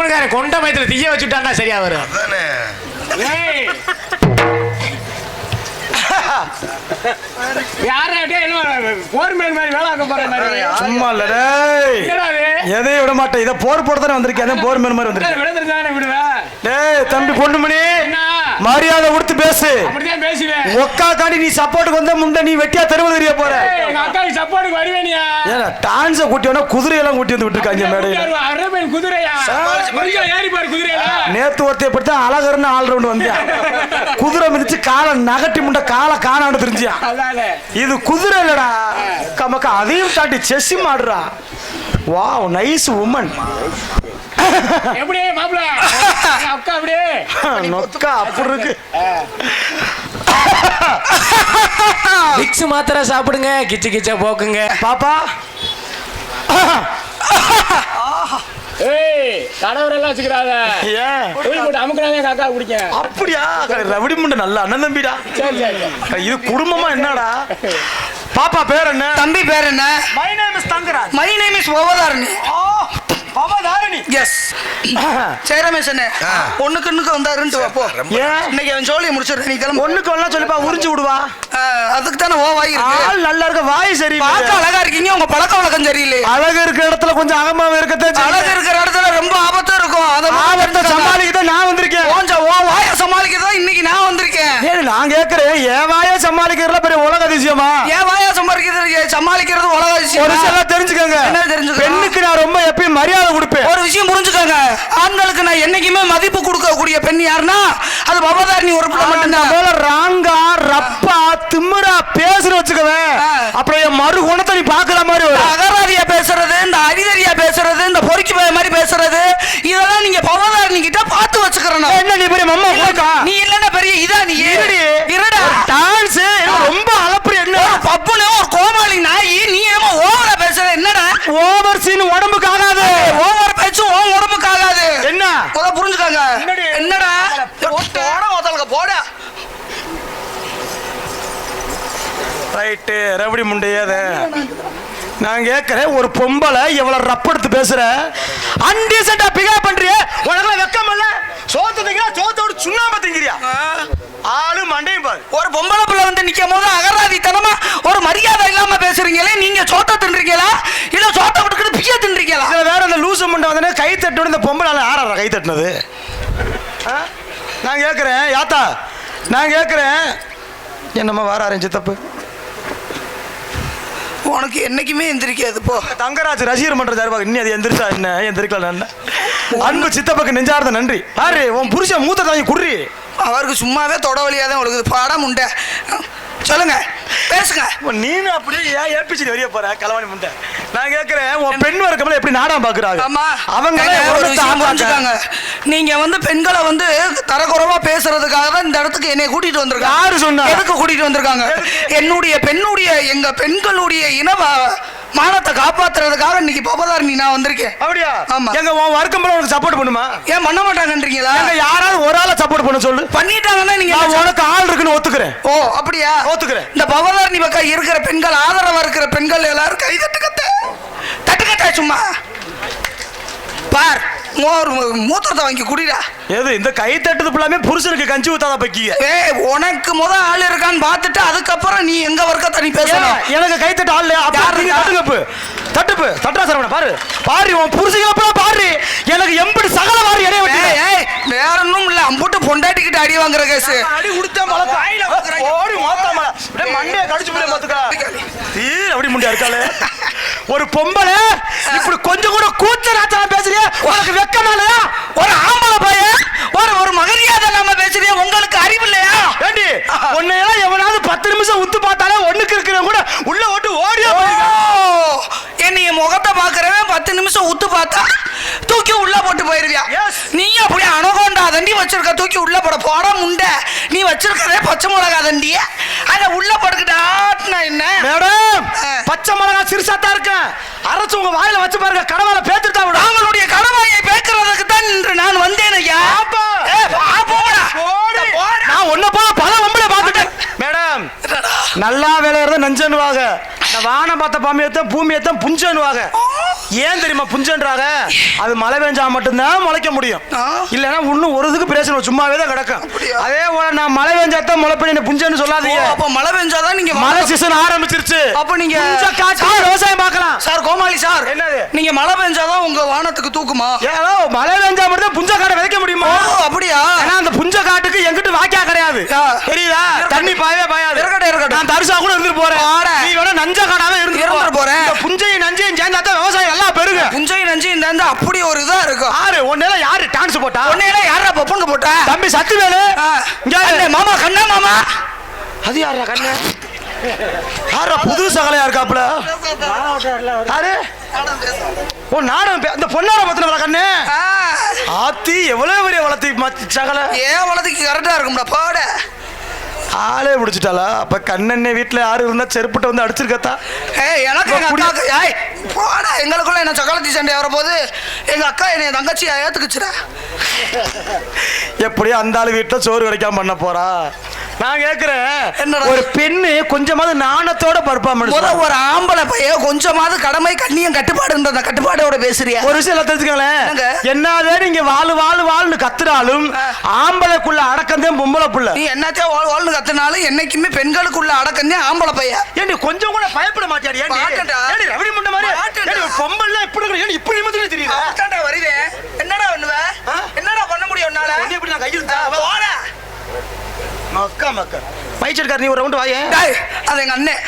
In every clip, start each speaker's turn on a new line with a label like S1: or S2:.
S1: ஊருக்காரன் கொண்ட மயத்துல தீய வச்சுட்டான்னா சரியா வரும்.
S2: சும்மா இல்ல எதையும் விட மாட்டேன். இதை போர் போட்டு வந்திருக்கேன். போர் மேல் மாதிரி வந்திருக்கேன். தம்பி பொண்ணுமணி மரியாதை கொடுத்து பேசு. ஒக்கா காண்டி நீ சப்போர்ட்டுக்கு வந்த முண்டை நீ வெட்டியா தெருவில் தெரிய போற. டான்ஸ கூட்டி வேணா குதிரையெல்லாம் கூட்டி வந்து விட்டுருக்காங்க மேடையில. நேத்து ஒருத்தைய படுத்த அழகர்னு ஆல்ரவுண்ட் வந்தேன். குதிரை மிதிச்சு காலை நகட்டி முண்டை காலை காணாண்டு தெரிஞ்சியா. இது குதிரை இல்லடா கமக்கா. அதையும் தாண்டி செஸ் மாடுறா. Wow nice woman.
S1: எப்படி மாப்ள அக்கா அப்படியே
S2: நொக்கா அப்படி இருக்கு.
S1: விக்ஸ் மாத்திரை சாப்பிடுங்க கிச்சு கிச்ச போக்குங்க
S2: பாப்பா.
S1: கடவுரெல்லாம் வச்சுக்கிறாங்க. அமுக்குறாங்க காக்கா குடிக்க.
S2: அப்படியா ரவுடி முண்டை நல்லா அண்ணன் தம்பிடா. இது குடும்பமா என்னடா. பாப்பா பேர் என்ன?
S3: தம்பி பேர் என்ன?
S2: My name is Thangaraj.
S3: My name is Bhavadharani.
S2: Bhavadharani
S3: S. சரி ரமேஷ் அண்ணே ஒண்ணுக்கு வந்தாருன்ட்டு வா போ. இன்னைக்கு அவன் ஜோலியை முடிச்சிடுறேன். நீ கிளம்பு.
S2: ஒண்ணுக்கு ஒண்ணா சொல்லிப்பா உறிஞ்சு விடுவா.
S3: அதுக்கு தானே ஓ வாய் இருக்கு.
S2: ஆள் நல்லா இருக்க வாய் சரி.
S3: பார்க்க அழகா இருக்கீங்க. உங்க பழக்க வழக்கம் சரியில்லை.
S2: அழகு இருக்கிற இடத்துல கொஞ்சம் அகமாவும் இருக்கத்தான்.
S3: அழகு இருக்கிற இடத்துல ரொம்ப ஆபத்தா இருக்கும். அதை
S2: ஆபத்தை சமாளிக்கதான் நான் வந்திருக்கேன்.
S3: கொஞ்சம் ஓ வாயை சமாளிக்கதான் இன்னைக்கு நான் வந்திருக்கேன்.
S2: நான் கேட்கிறேன் என் வாயை சமாளிக்கிறதுல பெரிய உலக அதிசயமா?
S3: என் வாயை சமாளிக்கிறது உலக அதிசயம்.
S2: ஒரு விஷயம் தெரிஞ்சுக்கோங்க.
S3: என்ன தெரிஞ்சுக்கோங்க?
S2: பெண்ணுக்கு நான் ரொம்ப எப்பயும் மரியாதை கொடுப்பேன்.
S3: ஒரு விஷயம் புரிஞ்சுக்கோங்க. ஆண்களுக்கு நான் என்னைக்குமே மதிப்பு கொடுக்கக்கூடிய பெண் யாருன்னா அது பவதாரணி ஒரு பிள்ளை மட்டும்தான்.
S2: போல ராங்கா ரப்பா திமிரா பேசுற வச்சுக்கவேன். அப்புறம் என் மறு குணத்தை நீ பாக்குற மாதிரி
S3: அகராதியா பேசுறது, இந்த அரிதரியா பேசுறது, இந்த பொறுக்கி போய மாதிரி பேசுறது, இதெல்லாம் நீங்க பவதாரணி கிட்ட பார்த்து வச்சுக்கிறணும்.
S2: என்ன நீ பெரிய மம்மா போக்கா?
S3: நீ இல்லன்னா பெரிய இதா நீ இருடா.
S2: டான்ஸ் ரொம்ப அளப்பரி. என்ன
S3: பப்புனே ஒரு கோமாளி நாய். நீ என்னமோ ஓவரா பேசுற. என்னடா
S2: ஓவர் சீன் உடம்புக்கு ஆகாது.
S3: ஓவர் பேச்சு உடம்புக்கு ஆகாது.
S2: என்ன
S3: புரிஞ்சுக்காங்க. என்னடா போட
S2: ரைட்டு ரவுடி முண்டையாத. நான் கேட்கிறேன் ஒரு பொம்பளை எவ்வளவு ரப்படுத்து பேசுற அன்டீசென்ட்டா பிகேவ் பண்றிய. உனக்கு வெக்கம் இல்ல? சோத்து திங்கறா சோத்தோட சுண்ணாம்பு திங்கறியா? ஆளு மண்டையும் பாரு.
S3: ஒரு பொம்பளை பிள்ளை வந்து நிக்கும் போது அகராதி தனமா ஒரு மரியாதை இல்லாம பேசுறீங்களே. நீங்க சோத்த தின்றீங்களா இல்ல சோத்த விட்டுக்கிட்டு பிய தின்றீங்களா?
S2: வேற அந்த லூசு முண்டை வந்தனே கை தட்டோட இந்த பொம்பளை ஆறா கை தட்டினது. நான் கேட்கிறேன் யாத்தா நான் கேட்கிறேன் என்னம்மா வார ஆரம்பிச்சு தப்பு.
S3: உனக்கு என்னைக்குமே எந்திரிக்காது போ.
S2: தங்கராஜ் ரசிகர் மன்ற சார்பாக இன்னும் அது எந்திரிச்சா என்ன எந்திரிக்கலாம். அன்பு சித்தப்பக்கு நெஞ்சார்ந்த நன்றி. பாரு உன் புருஷன் மூத்த தாங்கி குடுறி.
S3: அவருக்கு சும்மாவே தொட வழியாதான் உங்களுக்கு பாடம் உண்டு. சொல்லுங்க பேசுங்க.
S2: நீனு அப்படியே ஏன் ஏபிசி வெளியே போற கலவாணி முண்டை. நான் கேட்கிறேன் உன் பெண் வர்க்கம்ல எப்படி நாடகம் பாக்குறாங்க? அவங்க
S3: நீங்க வந்து பெண்களை வந்து தரக்குறைவா பேசுறதுக்காக தான் இந்த இடத்துக்கு என்னை கூட்டிட்டு வந்திருக்காங்க.
S2: யாரு சொன்னா?
S3: எதுக்கு கூட்டிட்டு வந்திருக்காங்க? பெண்ணுடைய எங்க பெண்களுடைய இன மானத்தை காப்பாத்துறதுக்காக இன்னைக்கு பவதாரணி நான் வந்திருக்கேன்.
S2: அப்படியா?
S3: ஆமா.
S2: எங்க உன் வர்க்கம் உனக்கு சப்போர்ட் பண்ணுமா?
S3: ஏன் பண்ண மாட்டாங்கன்றீங்களா?
S2: யாராவது ஒரு ஆளை சப்போர்ட் பண்ண சொல்லு.
S3: பண்ணிட்டாங்கன்னா நீங்க
S2: உனக்கு ஆள் இருக்குன்னு ஒத்துக்கிறேன்.
S3: ஓ அப்படியா?
S2: ஒத்துக்கிறேன்.
S3: இந்த பவதாரணி பக்கம் இருக்கிற பெண்கள் ஆதரவா இருக்கிற பெண்கள் எல்லாரும் கை தட்டுக்கட்ட சும்மா பார் மூத்திரத்தை வாங்கி குடிடா.
S2: எது இந்த கை தட்டுது ஃபுல்லாமே புருஷனுக்கு கஞ்சி ஊத்தாத பக்கிய.
S3: உனக்கு ஆள் இருக்கான்னு பார்த்துட்டு அதுக்கப்புறம் நீ எங்க வர்க்கத்தை நீ பேசணும்.
S2: எனக்கு கை தட்டு ஆள் தட்டுப்பு தட்டா சார் பாரு பாரு உன் புருஷங்க பாரு. எனக்கு எம்படி சகல மாறி இடைய வச்சு
S3: வேற ஒன்றும் இல்ல. அம்புட்டு பொண்டாட்டிக்கிட்டு அடி வாங்குற கேஸ்.
S2: அடி கொடுத்தா மண்டைய கடிச்சு போய் பாத்துக்கா. அப்படி முண்டியா இருக்காளே ஒரு பொம்பளை இப்படி கொஞ்சம் கூட கூச்ச நாச்சமா பேசுறியா? உனக்கு வெக்கமா இல்லையா?
S3: ஒரு ஆம்பளை பையன் ஒரு மரியாதை இல்லாம பேசுறியா? உங்களுக்கு அறிவு இல்லையா?
S2: ஏண்டி உன்னையெல்லாம் எவனாவது 10 நிமிஷம் உத்து பார்த்தாலே ஒண்ணுக்கு இருக்கிறவங்க கூட உள்ள ஓட்டு ஓடியா
S3: என்னைய முகத்தை பாக்குறவன் 10 நிமிஷம் உத்து பார்த்தா தூக்கி உள்ள போட்டு போயிருவியா? நீ அப்படியே அனகோண்டா தண்டி வச்சிருக்க தூக்கி உள்ள போட முண்டை. நீ வச்சிருக்கதே பச்சை மிளகா தண்டி. அத உள்ள போட்டுக்கிட்டா என்ன
S2: மேடம்? பச்சை மிளகா சிறுசாத்தா இருக்க அரைச்சு உங்க வாயில வச்சு பாருங்க. கடவால பேத்துட்டா விட.
S3: அவங்களுடைய கடவாயை பேக்குறதுக்கு தான் இன்று நான் வந்தேன் ஐயா.
S2: நான் ஒன்ன போல பல வம்பளை பார்த்துட்டேன். மேடம் நல்லா வேலையறத நஞ்சன்னுவாங்க. வானம் பார்த்த பாமியத்தான் பூமியத்தான் புஞ்சன்னுவாங்க. ஏன் தெரியுமா புஞ்சன்றாங்க? அது மழை பெஞ்சா மட்டும்தான் முளைக்க முடியும். இல்லைன்னா இன்னும் ஒரு இதுக்கு பிரச்சனை சும்மாவே தான் கிடக்கும். அதே போல நான் மழை பெஞ்சா தான் முளை பண்ணி புஞ்சன்னு சொல்லாதீங்க.
S3: அப்ப மழை பெஞ்சாதான் நீங்க
S2: மழை சீசன் ஆரம்பிச்சிருச்சு.
S3: அப்ப நீங்க
S2: விவசாயம் பார்க்கலாம்.
S3: சார் கோமாளி சார்,
S2: என்னது?
S3: நீங்க மழை பெஞ்சாதான் உங்க வானத்துக்கு தூக்குமா?
S2: ஏதோ மழை பெஞ்சா மட்டும் புஞ்ச காடை விதைக்க முடியுமா?
S3: அப்படியா?
S2: ஏன்னா அந்த புஞ்ச காட்டுக்கு எங்கிட்ட வாக்கியா கிடையாது. தெரியுதா? தண்ணி பாயவே பாயாது. இருக்கட்டும். நான் தரிசா கூட இருந்துட்டு போறேன். நீ வேணா நஞ்ச காடாவே இருந்துட்டு போறேன். புஞ்சையும் நஞ்சையும் சேர்ந்தாதான் விவசாயம் நல்லா பெருகு.
S3: புஞ்சையும் நஞ்சையும் சேர்ந்தா அப்படி ஒரு இதா இருக்கும்.
S2: யாரு ஒன்னேல யாரு டான்ஸ் போட்டா?
S3: ஒன்னேல யாரா பப்புங்க போட்டா?
S2: தம்பி சத்துவேலு.
S3: மாமா கண்ணா மாமா.
S2: அது யாரா கண்ணு? யாரா புது சகலையா இருக்காப்ல? யாரு? ஓ நாடகம். அந்த பொன்னார பத்தின கண்ணு. ஆத்தி எவ்வளவு பெரிய வளர்த்தி சகலை.
S3: ஏன் வளர்த்திக்கு கரெக்டா இருக்கும்டா பாட.
S2: ஆளே பிடிச்சிட்டாளா? அப்ப கண்ணெண்ணே வீட்டுல யாரு இருந்தா செருப்பிட்ட வந்து அடிச்சிருக்கத்தா?
S3: எனக்கு போடா, எங்களுக்குள்ள என்ன சகலத்தி சண்டை வர போது எங்க அக்கா என்னை தங்கச்சியா ஏத்துக்குச்சுடா.
S2: எப்படி அந்த ஆளு வீட்டுல சோறு கிடைக்காம பண்ண போறா? நான் கேக்குறேன், ஒரு பெண்ணு கொஞ்சமாவது நாணத்தோட பர்ஃபார்மன்ஸ்.
S3: ஒரு ஆம்பளை பையன் கொஞ்சமாவது கடமை கண்ணியம் கட்டுப்பாடுன்ற கட்டுப்பாடோட பேசுறியா?
S2: ஒரு விஷயம் எல்லாம் தெரிஞ்சுக்கங்களேன். என்னதே நீங்க வாழ்னு கத்துறாலும் ஆம்பளைக்குள்ள அடக்கந்தேன் பொம்பளை புள்ள.
S3: நீ என்னத்தே வாழ்னு கத்துனாலும் என்னைக்குமே பெண்களுக்குள்ள அடக்கந்தேன் ஆம்பளை பையன்.
S2: ஏண்டி கொஞ்சம் கூட பயப்பட மாட்டியாடி? ஏண்டி ரவடி முண்ட மாதிரி பொம்பளை இப்படி ஏண்டி இப்படி நிமிர்ந்து தெரியுது?
S3: அதான்டா வருவே. என்னடா பண்ணுவ? என்னடா பண்ண முடியும் உன்னால?
S2: எப்படி நான் கையில் போடா மக்கா மக்கா பைச்சர்கார். நீ ஒரு ரவுண்ட் வாயே.
S3: அது எங்க அண்ணன்.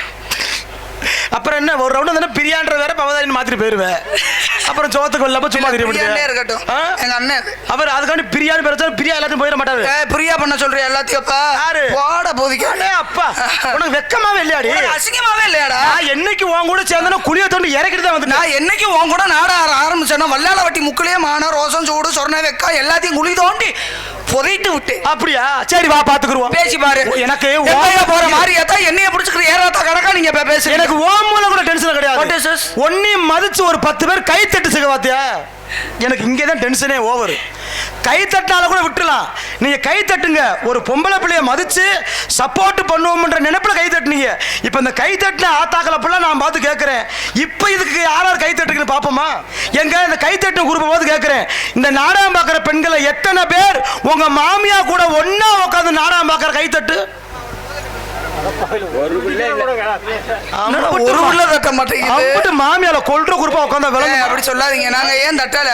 S2: அப்புறம் என்ன ஒரு ரவுண்ட் தானே பிரியான்ற வேற பவதாரின்னு மாத்திட்டு போயிருவேன். அப்புறம் சோத்துக்கு வரலப்ப சும்மா
S3: பிரியாணி இருக்கட்டும் எங்க அண்ணன்.
S2: அவர் அதுக்காண்டி பிரியாணி பிரச்சனை பிரியா எல்லாத்தையும் போயிட மாட்டாரு.
S3: பிரியா பண்ண சொல்றியா எல்லாத்தையும்? அப்பா
S2: யாரு
S3: போட போதிக்க.
S2: அப்பா உனக்கு வெக்கமாவே இல்லையாடி?
S3: அசிங்கமாவே இல்லையாடா?
S2: என்னைக்கு உன் கூட சேர்ந்தனா குளிய தோண்டி இறக்கிட்டு தான் வந்து.
S3: நான் என்னைக்கு உன் கூட நாட ஆரம்பிச்சேன்னா வல்லால வட்டி முக்குலயே மான ரோசம் சூடு சொர்ண வெக்கா எல்லாத்தையும் குழி தோண்டி புதைட்டு விட்டு.
S2: அப்படியா? சரி வா பாத்துக்குருவோம்.
S3: பேசி பாரு. எனக்கு போற மாதிரி என்னைய பிடிச்சிக்கிற ஏறாத்தா கணக்கா நீங்க பேசு.
S2: எனக்கு ஓம் மூலம் கூட டென்ஷன் கிடையாது. ஒன்னி மதிச்சு ஒரு 10 பேர் கை தட்டு செய்ய பாத்தியா? எனக்கு இங்கே தான் டென்ஷனே ஓவர். கை தட்டினால கூட விட்டுலாம். நீங்க கை தட்டுங்க. ஒரு பொம்பளை பிள்ளைய மதிச்சு சப்போர்ட் பண்ணுவோம்ன்ற நினைப்புல கை தட்டுனீங்க. இப்ப இந்த கை தட்டின ஆத்தாக்களை பிள்ளை நான் பார்த்து கேட்கிறேன், இப்ப இதுக்கு யாராவது கை தட்டுக்குன்னு பாப்போமா? எங்க இந்த கை தட்டு குரூப்பை பார்த்து கேட்கிறேன், இந்த நாடகம் பார்க்குற பெண்களை எத்தனை பேர் உங்க மாமியா கூட ஒன்னா உட்காந்து நாடகம் பார்க்குற கை தட்டு? ஒரு புள்ள தட்ட மாட்டேங்குது. மாமியால கொல்ற குரூப்பா உட்கார்ந்தா விளங்க. அப்படி சொல்லாதீங்க. நாங்க ஏன் தட்டல?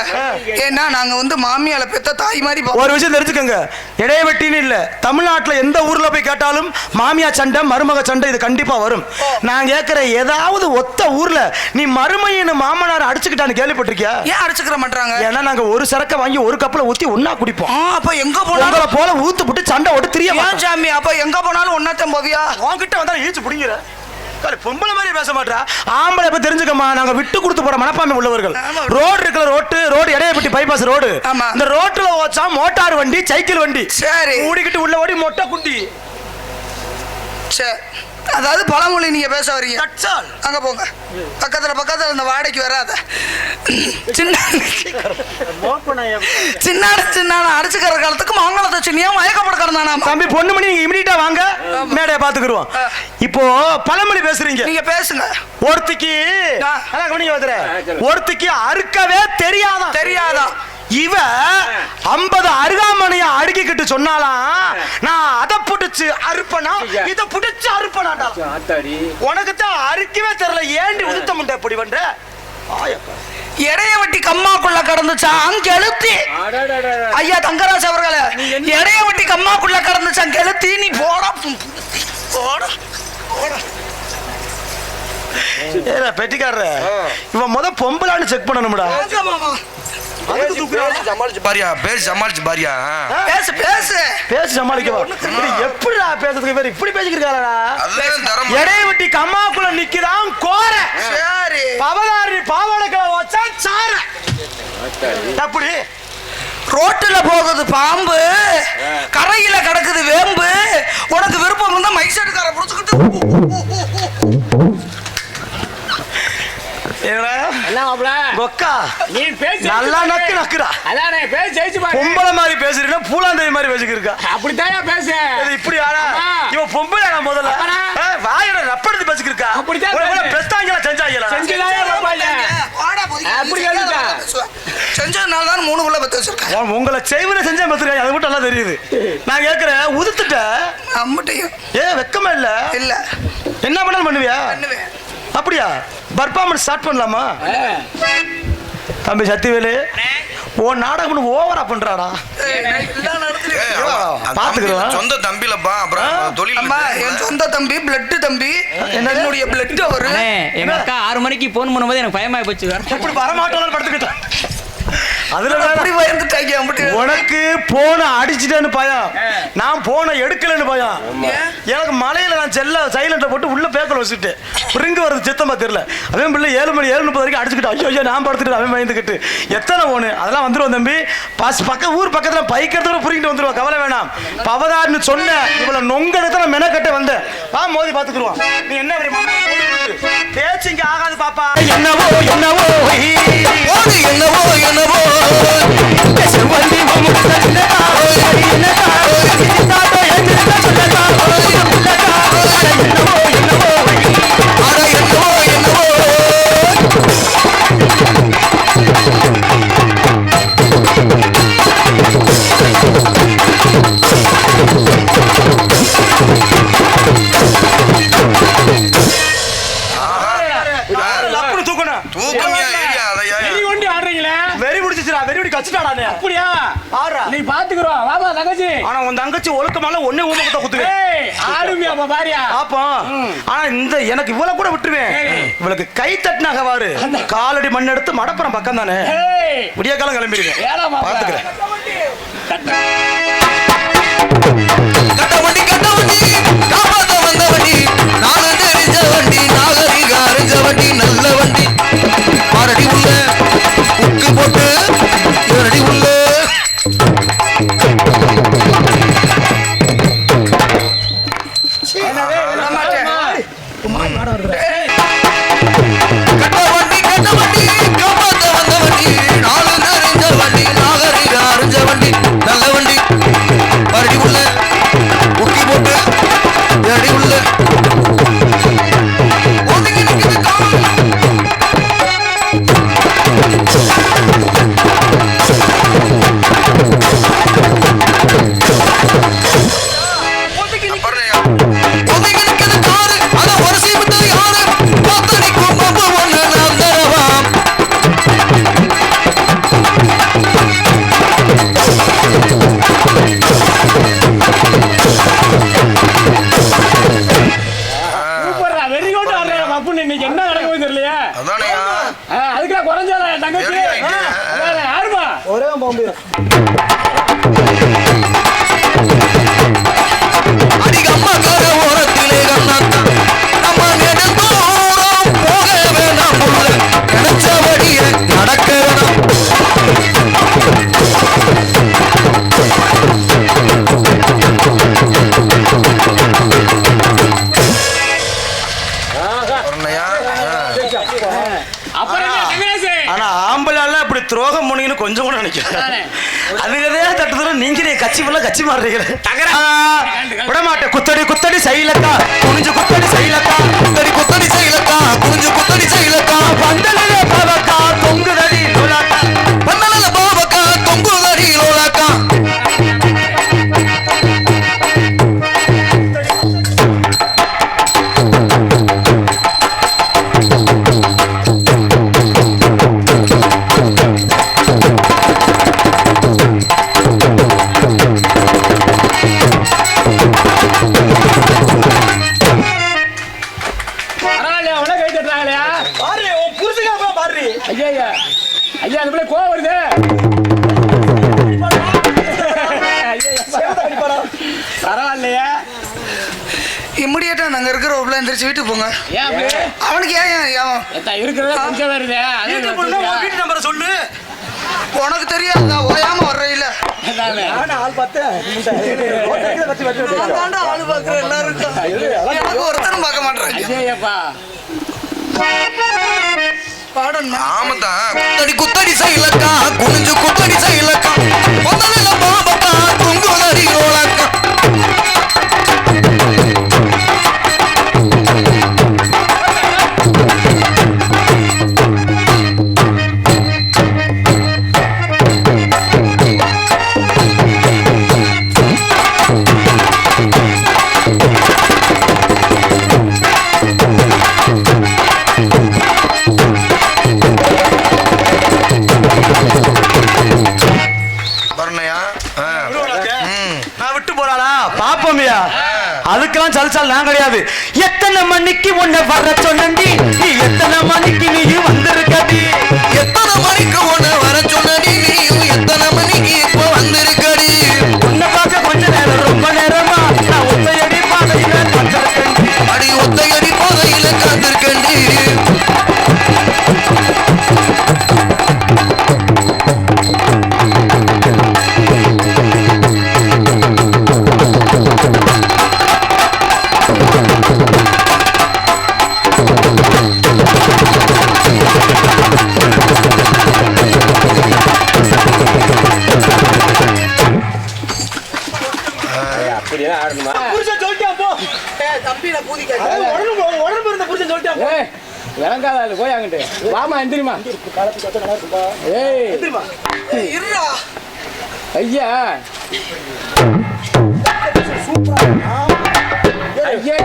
S2: ஏன்னா நாங்க வந்து மாமியால பெத்த தாய் மாதிரி. ஒரு விஷயம் தெரிஞ்சுக்கங்க, இடைவெட்டின்னு இல்ல, தமிழ்நாட்டுல எந்த ஊர்ல போய் கேட்டாலும் மாமியா சண்டை மருமக சண்டை இது கண்டிப்பா வரும். நான் கேட்கிற ஏதாவது ஒத்த ஊர்ல நீ மருமையின் மாமனார் அடிச்சுக்கிட்டான்னு கேள்விப்பட்டிருக்கியா? ஏன் அடிச்சுக்கிற மாட்டாங்க? ஏன்னா நாங்க ஒரு சரக்க வாங்கி ஒரு கப்பல ஊத்தி ஒன்னா குடிப்போம். அப்ப எங்க போனாலும் போல ஊத்து போட்டு சண்டை ஓட்டு தெரிய சாமி. அப்ப எங்க போனாலும் ஒன்னாத்தான் போவியா? உன்கிட்ட வந்தா ஈச்சு புடிங்கிற பொம்பளை மாதிரி பேச மாட்டா. ஆம்பளை இப்ப தெரிஞ்சுக்கமா, நாங்க விட்டு கொடுத்து போற மனப்பான்மை உள்ளவர்கள். ரோடு இருக்கிற ரோடு இடையப்பட்டி பைபாஸ் ரோடு. இந்த ரோட்ல ஓச்சா மோட்டார் வண்டி சைக்கிள் வண்டி சரி ஓடிக்கிட்டு உள்ள ஓடி மொட்டை குண்டி. அதாவது பழமொழி நீங்க பேச வரீங்க. அங்க போங்க, பக்கத்துல இந்த வாடகைக்கு வராத சின்ன அடிச்சுக்கிற காலத்துக்கு மங்களத்தை சின்னியா மயக்கப்பட கிடந்தானா தம்பி பொண்ணு மணி. நீங்க இமிடியா வாங்க, மேடைய பாத்துக்குருவோம். இப்போ பழமொழி பேசுறீங்க, நீங்க பேசுங்க. ஒருத்திக்கு அறுக்கவே தெரியாதா இவ 50 அருகாமனைய அடுக்கிக்கிட்டு சொன்னாலாம், நான் அதை புடிச்சு அறுப்பனா இதை புடிச்சு அறுப்பனாடா. உனக்கு தான் அறுக்கவே தெரியல, ஏண்டி உதுத்த முண்டை எப்படி பண்ற? எடைய வெட்டி கம்மாக்குள்ள கடந்துச்சான் கெளுத்தி. ஐயா தங்கராஜ் அவர்களே, எடைய வெட்டி கம்மாக்குள்ள கடந்துச்சான் கெளுத்தி. நீ போடா பெட்டிக்காரர, இவன் முத பொம்பளான்னு செக் பண்ணணும்டா. சமாளிச்சு பாரியா, சமாளிச்சு பாரியா, சமாளிக்க எப்படிடா பேசுறதுக்கு பேர் இப்படி பேசிக்கிறாரா? எடைய வெட்டி கம்மாக்குள்ள நிக்கிறான் கோர பவதாரி பாவாடைகளை வச்சா சார. அப்படி ரோட்டுல போகுது பாம்பு, கரையில கிடக்குது வேம்பு. உனக்கு விருப்பம் இருந்தா மைசெட்டுக்கார புடிச்சுக்கிட்டு பொம்பளை மாதிரி பேசுறீங்க, பூலாந்தேவி மாதிரி பேசிக்கிருக்கா. அப்படித்தான் பேச இப்படி இவன் பொம்பளை முதல்ல வாயோட ரப்படுத்து பேசிக்கிருக்கா. பெஸ்தாங்களா செஞ்சாங்களா? உங்களை செய்வன செஞ்சா பத்திரிக்கை அது மட்டும் நல்லா தெரியுது. நான் கேட்கிறேன் உதுத்துட்ட
S3: அம்மட்டையும்
S2: வெக்கமா இல்ல
S3: இல்ல
S2: என்ன பண்ணாலும் பண்ணுவியா?
S3: பண்ணுவேன்.
S2: அப்படியா? பர்ஃபார்மன்ஸ் ஸ்டார்ட் பண்ணலாமா? தம்பி சத்திவேலு ஓ நாடகம் ஓவரா பண்றாடா. பாத்துக்கிறோம்
S4: சொந்த தம்பிலப்பா. அப்புறம் தொழில்
S3: என் சொந்த தம்பி பிளட் தம்பி என்னுடைய பிளட் அவரு.
S1: எங்க அக்கா 6 மணிக்கு போன் பண்ணும்போது எனக்கு பயமாயி போச்சு.
S2: எப்படி வரமாட்டோம்னு படுத்துக்கிட்டேன். அதுல
S3: அப்படி பயந்துட்டாங்க அம்மட்டு.
S2: உனக்கு போன அடிச்சிட்டேன்னு பயம், நான் போன எடுக்கலன்னு பயம். எனக்கு மலையில நான் செல்ல சைலண்ட போட்டு உள்ள பேக்கல வச்சுட்டு ரிங்கு வருது சித்தமா தெரியல. அவன் பிள்ளை 7 மணி 7:30 வரைக்கும் அடிச்சுக்கிட்டு ஐயோ நான் படுத்துட்டு அவன் பயந்துக்கிட்டு எத்தனை போனு அதெல்லாம் வந்துருவோம் தம்பி. ஊர் பக்கத்துல பைக் எடுத்து புரிங்கிட்டு வந்துருவோம். கவலை வேணாம். பவதார்னு சொன்ன இவ்வளவு நொங்க இடத்துல மெனக்கட்ட வந்தேன். வா மோதி பாத்துக்குருவான். நீ என்ன பேச்சு இங்க ஆகாது பாப்பா. என்னவோ என்னவோ
S4: என்னவோ என்னவோ
S1: நீ பாத்துக்குறோம். வாமா தங்கச்சி.
S2: ஆனா உன் தங்கச்சி ஒழுக்கமால ஒண்ணே ஊமக்குத்த குத்துவே.
S1: ஆடுமியா பாரியா.
S2: பாப்பா. ஆனா இந்த எனக்கு இவ்வளவு கூட விட்டுருவேன். இவளுக்கு கை தட்டினாக வாரு. காலடி மண் எடுத்து மடப்புறம் பக்கம் தானே. விடிய காலம் கிளம்பிடுவேன். பாத்துக்கிறேன்.
S4: கட்ட வண்டி காப்பாத்த வந்த வண்டி, நாலு தெரிஞ்ச வண்டி, நாகரிக அறிஞ்ச வண்டி, நல்ல வண்டி. ஆறடி உள்ள உக்கு போட்டு 7 அடி உள்ள கட்ட வண்டி காப்பாத்த வந்த வண்டி, நாலு தெரிஞ்ச வண்டி, நாகரிக அறிஞ்ச வண்டி, நல்ல வண்டி. ஆறடி உள்ள உக்கி போட்டு 7 அடி உள்ள ஒதுங்கி நிக்குது கால். ஒதுங்கி நிக்குது காரு, அத உரசி விட்டு யாரு பத்தடிக்கும் பம்பு ஒண்ணு நான் தரவாம்.
S1: இன்னைக்கு என்ன நடக்கும் தெரியலையா? அதுக்கெல்லாம் குறைஞ்சால தங்கச்சி யாருமா ஒரே
S4: அடிக்க அம்மா கார ஓரத்திலே கண்ணாத்தா நம்ம நெடுந்தூரம் போக வேணாம் புள்ள, நினைச்சபடிய நடக்க வேணாம்.
S2: ஆனா ஆம்பளால இப்படி துரோகம் போனீங்கன்னு கொஞ்சம் கூட நினைக்கிறேன். அதுக்கதே தட்டுதல நீங்க கட்சி ஃபுல்லா கட்சி மாறுறீங்களே. விட மாட்டேன். குத்தடி சைலக்கா குனிஞ்சு குத்தடி சைலக்கா
S4: குத்தடி செய்யலக்கா குனிஞ்சு குத்தடி செய்யலக்கா
S2: பந்தலிலே பாவக்கா தொங்குதடி லோலாக்கா
S4: பந்தல பாவக்கா தொங்குதடி லோலாக்கா.
S1: ஐயா அந்த பிள்ளை கோவம் வருது. பரவாயில்லையா?
S3: இம்மிடியேட்டா நாங்க இருக்கிற உள்ள எந்திரிச்சு வீட்டுக்கு போங்க. அவனுக்கு ஏன்
S1: இருக்கிறதா கொஞ்சம் வருது.
S2: வீட்டு நம்பரை சொல்லு.
S3: உனக்கு தெரியாதா? ஓயாம வர்ற இல்ல
S2: ஆள் பார்த்தேன்.
S3: ஆளு பாக்குற எல்லாரும் எனக்கு ஒருத்தரும் பார்க்க மாட்டேன்.
S4: ஆமத்தான் குத்தடி குத்தடி செய்யலக்கா குனிஞ்சு குத்தடி செய்யலக்கா முதல்ல பாபக்கா தொங்குதடி லோலாக்கா.
S2: பாய்ந்தால் நான் கிடையாது. எத்தனை மணிக்கு உன்னை வர சொன்னி, நீ எத்தனை மணிக்கு நீயும் வந்திருக்கடி,
S4: எத்தனை மணிக்கு உன்னை வர சொன்னடி, நீயும் எத்தனை மணிக்கு இப்போ வந்திருக்கடி.
S2: உன்னை பார்க்க கொஞ்ச நேரம் ரொம்ப நேரமா நான் ஒத்தையடி பாதையில காத்திருக்கேன்.
S4: அடி ஒத்தையடி பாதையில காத்திருக்கேன்டி.
S2: புருஷன் சொல்லிட்டான் போ.
S3: தம்பி நான் பூதிக்க
S2: உடம்பு இருந்த புருஷன் சொல்லிட்டான் போ.
S1: விளங்காத போய் அங்கிட்டு வாமா எந்திரிமா. ஏய்
S3: இருடா
S1: ஐயா ஐயோ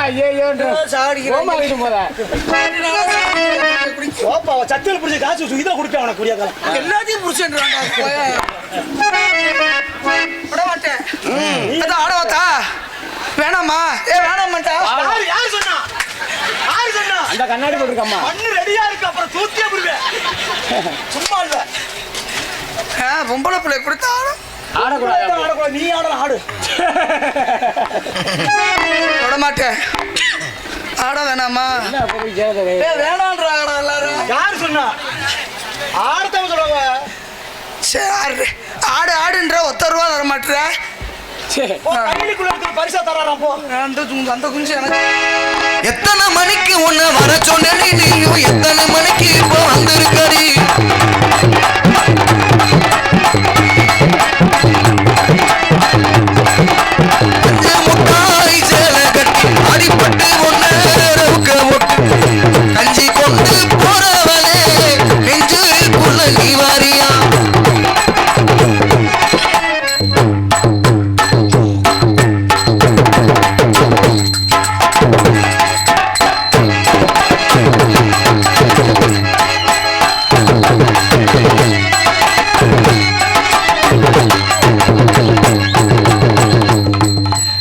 S1: ஐயோ போமா வீட்டு போத.
S2: ஓப்பா சத்தியில் புரிஞ்சு காசு இதை கொடுப்பேன் உனக்கு புரியா காலம்.
S3: எல்லாத்தையும் புடிச்சுன்றான்டா விட மாட்டேன். அதான் ஆட வாத்தா வேணாமா? வேணாமாட்டா.
S2: யார் சொன்னா? யார் சொன்னா?
S1: அந்த கண்ணாடி போட்டுருக்கம்மா.
S2: மண்ணு ரெடியா இருக்கு, அப்புறம் தூத்தியா புரிவேன். சும்மா இல்ல.
S3: பொம்பளை பிள்ளை கொடுத்தா
S1: ஆடக்கூடாது.
S2: நீ ஆடல ஆடு.
S3: விட மாட்டேன். ஆட வேணாமா? வேணான்றா ஆட எல்லாரும்.
S2: யார் சொன்னா? ஆடத்தவங்க சொல்லுவாங்க.
S3: சரி ஆடு ஆடுன்ற ஒத்த ரூபா தர மாட்டேற.
S2: கையிலுக்குள்ள இருக்கிற பரிசா தராராம் போ.
S3: அந்த குஞ்சு எனக்கு
S4: எத்தனை மணிக்கு உன்னை வர சொன்னடி, நீயும் எத்தனை மணிக்கு இப்போ வந்திருக்கடி. முட்டாய் சேலை கட்டி அடிப்பட்டு ஒன்ன ரவுக்க ஒட்டு கஞ்சி கொண்டு போறவளே நெஞ்சுக்குள்ள நீ வாரியா.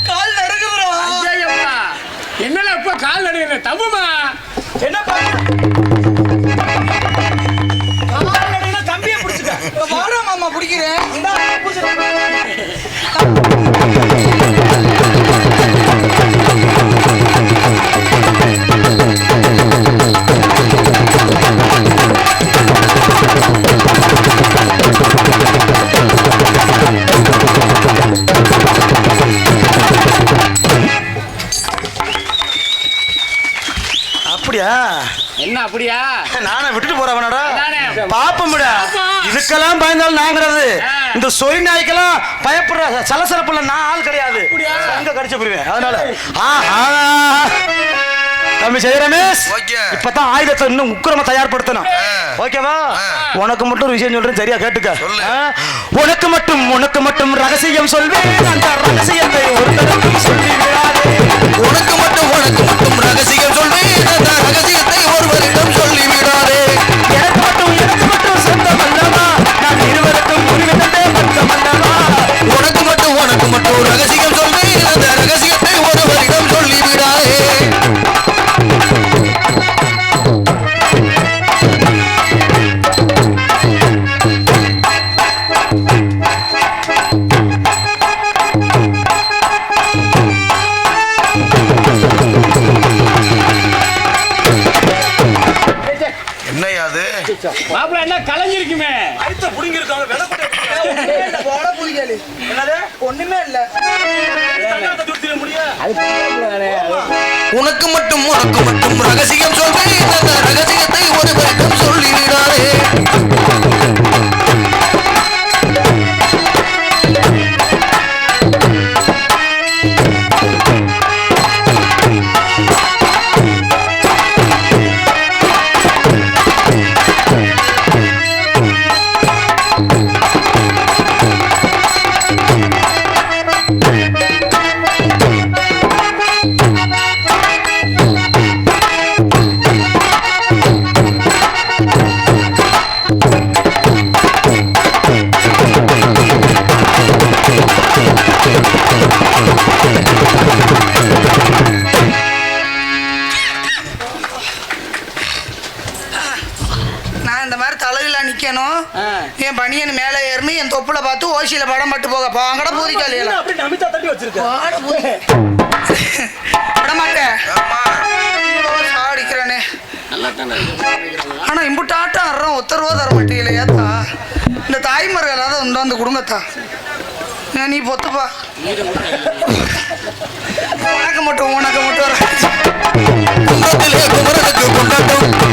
S3: கால் நடக்குதுடா.
S1: என்னல இப்ப கால் நடுங்க தம்புமா.
S2: என்ன பண்ண? காலடியில கம்பியை பிடிச்சுக்க.
S3: வாடா மாமா பிடிக்கிறேன்.
S2: இந்தா, பிடிச்சுக்க. அப்படியா?
S1: என்ன அப்படியா?
S2: நானே விட்டுட்டு போறவனடா.
S1: நானே.
S2: பாப்பமுடா. இதுக்கெல்லாம் பயந்தாலும் நாங்கிறது. இந்த சொறி நாய்க்கெல்லாம் பயப்படுற சலசலப்புல நான் ஆள் கிடையாது. அங்க கடிச்சு போடுவேன். அதனால தம்பி ஜெய ரமேஷ்,
S4: ஓகே.
S2: இப்பதான் ஆயுதத்தை இன்னும் உக்கிரமா தயார்படுத்தணும். ஓகேவா? உனக்கு மட்டும் ஒரு விஷயம் சொல்றேன், சரியா கேட்டுக்க.
S4: சொல்லு.
S2: உனக்கு மட்டும் ரகசியம் சொல்வேன். அந்த ரகசியத்தை ஒருத்தருக்கும் சொல்லி விடாதே.
S4: உனக்கு மட்டும் ரகசியம் சொல்வேன். அந்த ரகசியத்தை ஒருவரிடம் சொல்லி விடாதே.
S2: எனக்கு மட்டும் சொந்தம் அல்லவா, நான் இருவருக்கும் உரிமைத்தே மட்டும் அல்லவா.
S4: உனக்கு மட்டும் ரகசியம் சொல்வேன். அந்த ரகசியத்தை ஒருவரிடம் சொல்லி விடாதே. என்னையா அது?
S1: மாப்பிள்ள என்ன கலைஞ்சிருக்குமே.
S2: அடுத்த புடிங்கி இருக்காங்க வெளக்கொட்டை.
S3: போட புடிக்கல.
S2: என்னது?
S3: ஒண்ணுமே இல்ல.
S2: தங்கத்தை துடுத்திட முடியும்.
S1: அது பிள்ளை தானே.
S4: உனக்கு மட்டும் ரகசியம் சொல்வேன். அந்த ரகசியத்தை ஒருவரிடம் சொல்லி விடாதே.
S3: இந்த மாதிரி தலையில நிக்கணும் என் பனியன் மேலே ஏறணும் என் தொப்புல பார்த்து ஓசியில படம் பட்டு போக பாங்கட பூதிக்காளி
S2: அப்படி நமிதா தட்டி வச்சிருக்க
S3: விட மாட்டேன் சாடிக்கிறேனே ஆனா இம்புட்டு ஆட்டம் ஆடுறோம் ஒத்தரவோ தர மாட்டேங்கலையாத்தா இந்த தாய்மார்கள் ஏதாவது உண்டு வந்து கொடுங்கத்தா நீ பொத்துப்பா உனக்கு மட்டும்
S4: குன்றத்திலே குமரனுக்கு கொண்டாட்டம்